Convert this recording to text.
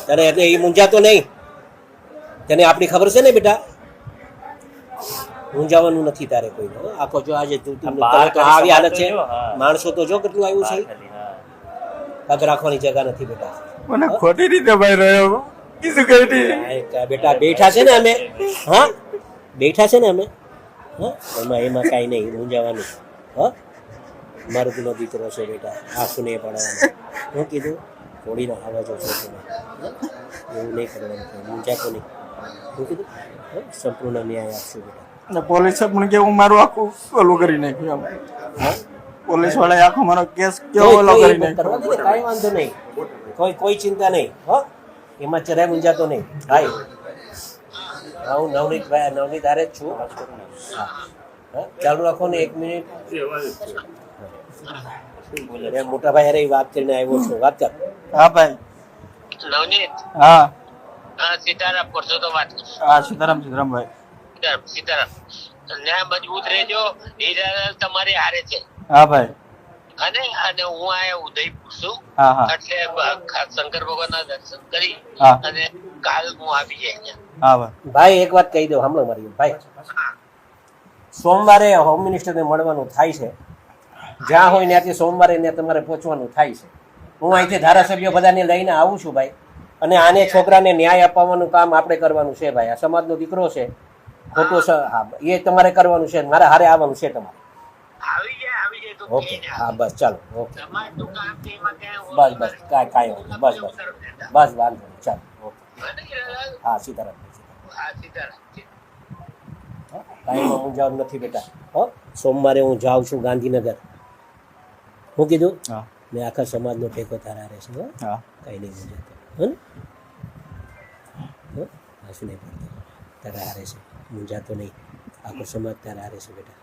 તને એટલે એ મૂંઝાતો નહીં, તને આપણી ખબર છે ને બેટા, મૂંઝાવાનું નથી તારે કોઈ. આખો જો આજે આવી હાલત છે, માણસો તો જો કેટલું આવ્યું છે, પગ રાખવાની જગા નથી બેટા. મને ખોટી રીતે ભાઈ રહ્યો કીધું કરી બેટા બેઠા છે ને અમે, હા બેઠા છે ને અમે, હા એમાં કાંઈ નહીં મૂંઝાવાનું. હા મારો પેલો દીકરો છે બેટા, આંસુ નહીં પડવાનું. હું કીધું થોડીનો આવાજો છે તમે, એવું નહીં કરવાનું, મૂંઝાતો નહીં. હું કીધું સંપૂર્ણ ન્યાય આપશું બેટા. પોલીસે પણ કેવું મારું આખું ઓલું કરી નાખ્યું. હા પોલીસ વાળાએ આખો મારો કેસ કેવો ઓલો કરી નાખ્યો. કાંઈ વાંધો નહીં, કોઈ ચિંતા નહીં. હો એમાં જરાય મૂંઝાતો નહીં. ભાઈ હું નવનીત હારે જ છું. હા ચાલુ રાખો ને 1 મિનિટ. મોટા ભાઈ હારે વાત કરીને આવ્યો છું, વાત કર. હા ભાઈ. નવનીત. હા સીતારામ કરશો તો વાત કરશો. હા સીતારામ ભાઈ. સીતારામ ન્યાય મજબૂત રહેજો, હીરા તમારી હારે છે. હા ભાઈ. અને હું આયા ઉદયપુર છું, હા હા એટલે શંકર ભગવાન ના દર્શન કરી હા અને કાલ હું આવી જાય અહીંયા. હા ભાઈ. ભાઈ એક વાત કહી દઉં, સાંભળો મારી ભાઈ. સોમવારે હોમ મિનિસ્ટરને મળવાનું થાય છે, જ્યાં હોય ત્યાંથી સોમવારે ત્યાં તમારે પહોંચવાનું થાય છે. હું અહીંથી ધારાસભ્યો બધાને લઈને આવું છું ભાઈ, અને આને છોકરાને ન્યાય અપાવવાનું કામ આપણે કરવાનું છે ભાઈ. આ સમાજનો દીકરો છે, ખોટો હા એ તમારે કરવાનું છે, મારે હારે આવવાનું છે તમારે. આવી જાય તો ઓકે હા બસ ચાલો. ઓકે તમારું કામ છે એમાં ક્યાંય બસ કાંઈ વાંધો બસ વાંધો નહીં ચાલો. ઓકે હા સીતારામ. સીતારામ. કાંઈ મૂંઝાવાનું નથી બેટા. હો સોમવારે હું જાઉં છું ગાંધીનગર. હું કીધું હા મેં આખા સમાજનો ટેકો તારા રહેશે. હો હા કાંઈ નહીં મૂંઝાતો. હો હાશું નહીં પડતો, તારા હારે છે, મૂંઝાતો નહીં. આખો સમાજ તારા હારે છે બેટા.